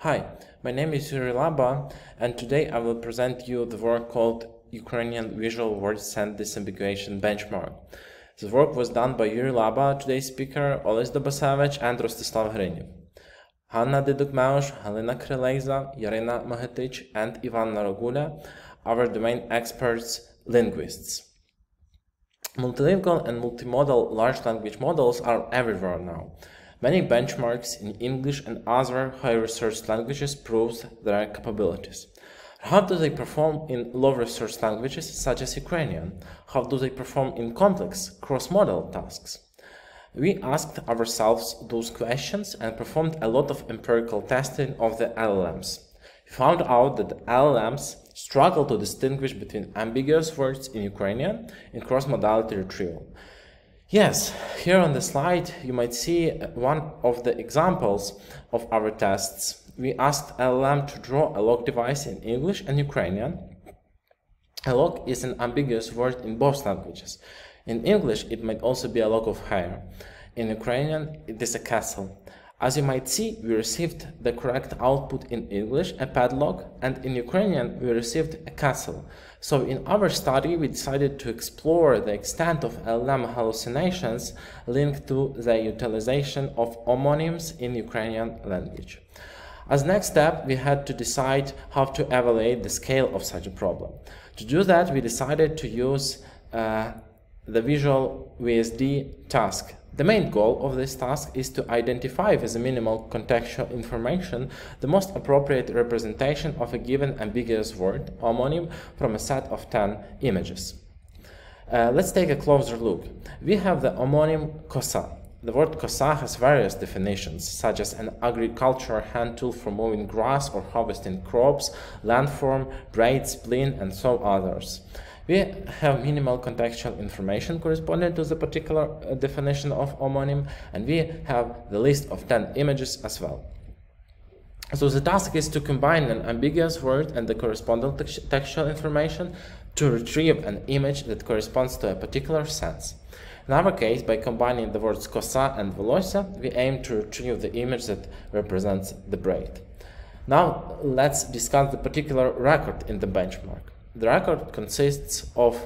Hi, my name is Yurii Laba, and today I will present you the work called Ukrainian Visual Word Sense Disambiguation benchmark. The work was done by Yurii Laba, today's speaker, Oles Dobosevych, and Rostyslav Hryniv. Hanna Dydyk-Meush, Halyna Kyryleyza, Yaryna Mohytych, and Ivanna Rohulia are the main experts linguists. Multilingual and multimodal large language models are everywhere now. Many benchmarks in English and other high-research languages prove their capabilities. How do they perform in low-research languages such as Ukrainian? How do they perform in complex, cross-modal tasks? We asked ourselves those questions and performed a lot of empirical testing of the LLMs. We found out that the LLMs struggle to distinguish between ambiguous words in Ukrainian and cross-modality retrieval. Yes, here on the slide you might see one of the examples of our tests. We asked LLM to draw a log device in English and Ukrainian. A log is an ambiguous word in both languages. In English it might also be a log of hair. In Ukrainian it is a castle. As you might see, we received the correct output in English, a padlock, and in Ukrainian we received a castle. So in our study we decided to explore the extent of LLM hallucinations linked to the utilization of homonyms in Ukrainian language. As next step, we had to decide how to evaluate the scale of such a problem. To do that, we decided to use the Visual-WSD task. The main goal of this task is to identify with the minimal contextual information the most appropriate representation of a given ambiguous word, homonym, from a set of 10 images. Let's take a closer look. We have the homonym kosa. The word kosa has various definitions, such as an agricultural hand tool for mowing grass or harvesting crops, landform, braid, spleen, and so others. We have minimal contextual information corresponding to the particular definition of homonym, and we have the list of 10 images as well. So the task is to combine an ambiguous word and the corresponding textual information to retrieve an image that corresponds to a particular sense. In our case, by combining the words kosa and volosya, we aim to retrieve the image that represents the braid. Now let's discuss the particular record in the benchmark. The record consists of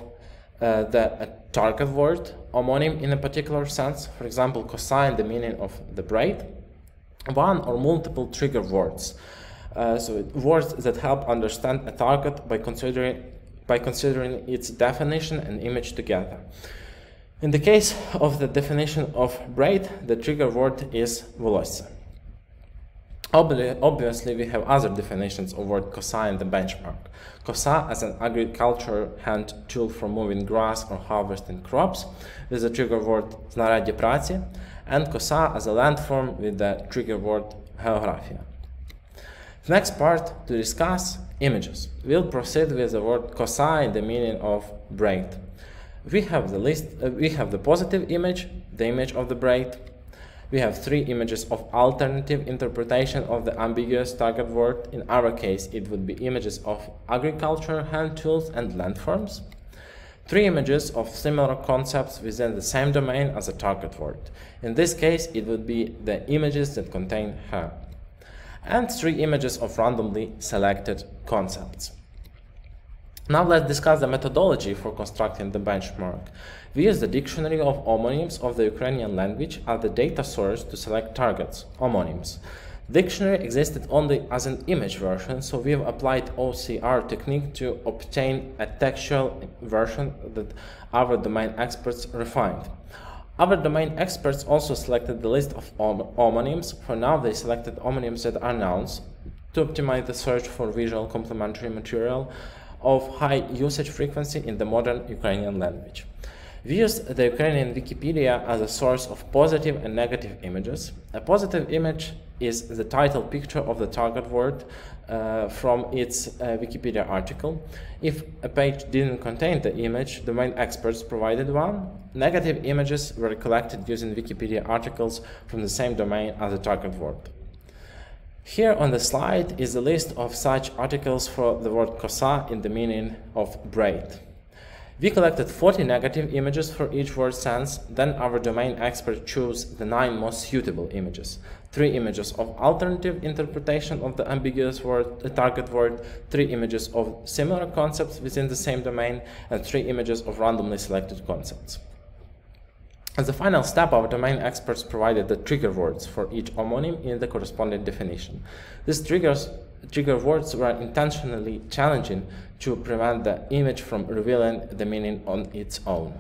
the target word, homonym in a particular sense, for example, kosa in the meaning of the braid, one or multiple trigger words, so words that help understand a target by considering its definition and image together. In the case of the definition of braid, the trigger word is volosya. Obviously, we have other definitions of word kosa in the benchmark. Kosa as an agriculture hand tool for mowing grass or harvesting crops with the trigger word znarяддя праці, and kosa as a landform with the trigger word geografia. The next part to discuss images. We'll proceed with the word kosa in the meaning of braid. We have the positive image, the image of the braid. We have 3 images of alternative interpretation of the ambiguous target word. In our case, it would be images of agriculture, hand tools, and landforms. 3 images of similar concepts within the same domain as a target word. In this case, it would be the images that contain hair. And 3 images of randomly selected concepts. Now let's discuss the methodology for constructing the benchmark. We use the dictionary of homonyms of the Ukrainian language as the data source to select targets, homonyms. The dictionary existed only as an image version, so we have applied OCR technique to obtain a textual version that our domain experts refined. Our domain experts also selected the list of homonyms. For now, they selected homonyms that are nouns to optimize the search for visual complementary material of high usage frequency in the modern Ukrainian language. We used the Ukrainian Wikipedia as a source of positive and negative images. A positive image is the title picture of the target word from its Wikipedia article. If a page didn't contain the image, the domain experts provided one. Negative images were collected using Wikipedia articles from the same domain as the target word. Here on the slide is a list of such articles for the word kosa in the meaning of braid. We collected 40 negative images for each word sense, then our domain expert chose the 9 most suitable images. 3 images of alternative interpretation of the ambiguous word, the target word, 3 images of similar concepts within the same domain, and 3 images of randomly selected concepts. As the final step, our domain experts provided the trigger words for each homonym in the corresponding definition. These trigger words were intentionally challenging to prevent the image from revealing the meaning on its own.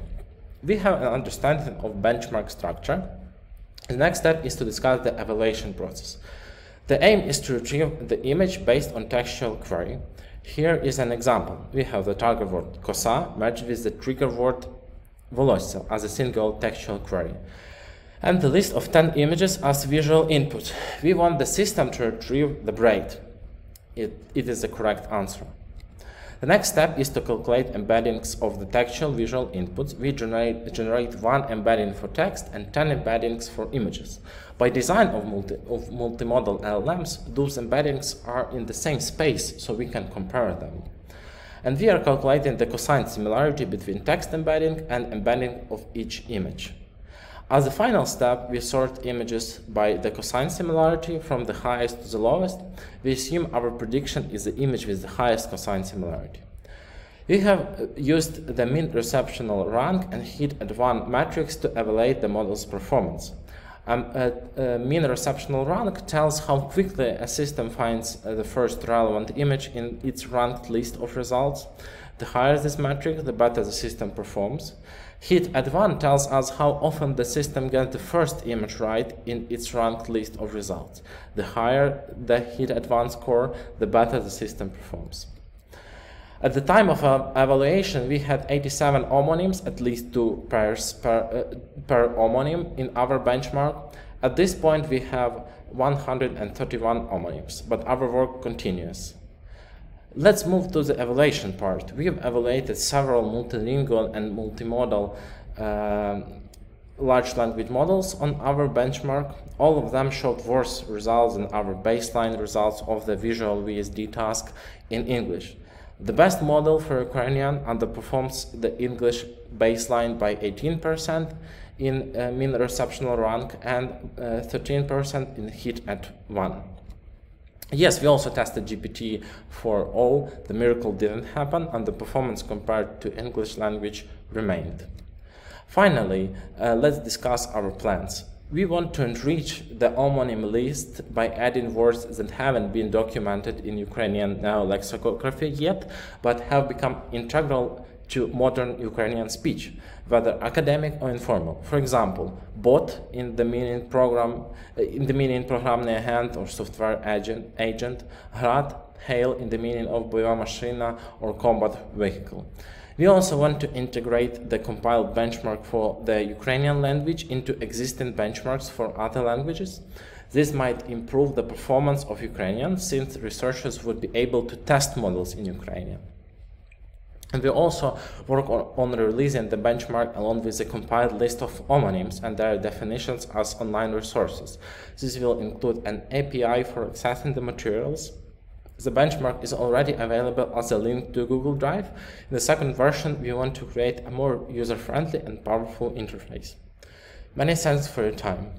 We have an understanding of benchmark structure. The next step is to discuss the evaluation process. The aim is to retrieve the image based on textual query. Here is an example. We have the target word kosa merged with the trigger word volosya as a single textual query, and the list of 10 images as visual input. We want the system to retrieve the braid. It is the correct answer. The next step is to calculate embeddings of the textual visual inputs. We generate 1 embedding for text and 10 embeddings for images. By design of multimodal LLMs, those embeddings are in the same space, so we can compare them. And we are calculating the cosine similarity between text embedding and embedding of each image. As the final step, we sort images by the cosine similarity from the highest to the lowest. We assume our prediction is the image with the highest cosine similarity. We have used the mean receptional rank and hit-at-1 matrix to evaluate the model's performance. A mean receptional rank tells how quickly a system finds the first relevant image in its ranked list of results. The higher this metric, the better the system performs. Hit-at-1 tells us how often the system gets the first image right in its ranked list of results. The higher the hit-at-1 score, the better the system performs. At the time of evaluation, we had 87 homonyms, at least 2 pairs per homonym in our benchmark. At this point, we have 131 homonyms, but our work continues. Let's move to the evaluation part. We have evaluated several multilingual and multimodal large language models on our benchmark. All of them showed worse results than our baseline results of the Visual-WSD task in English. The best model for Ukrainian underperforms the English baseline by 18% in mean receptional rank and 13% in hit-at-1. Yes, we also tested GPT-4o. The miracle didn't happen, and the performance compared to English language remained. Finally, let's discuss our plans. We want to enrich the homonym list by adding words that haven't been documented in Ukrainian lexicography yet, but have become integral to modern Ukrainian speech, whether academic or informal. For example, bot in the meaning programmная hand or software agent, grad, hail in the meaning of boyova mashina or combat vehicle. We also want to integrate the compiled benchmark for the Ukrainian language into existing benchmarks for other languages. This might improve the performance of Ukrainian, since researchers would be able to test models in Ukrainian. And we also work on releasing the benchmark along with a compiled list of homonyms and their definitions as online resources. This will include an API for accessing the materials. The benchmark is already available as a link to Google Drive. In the second version, we want to create a more user-friendly and powerful interface. Many thanks for your time.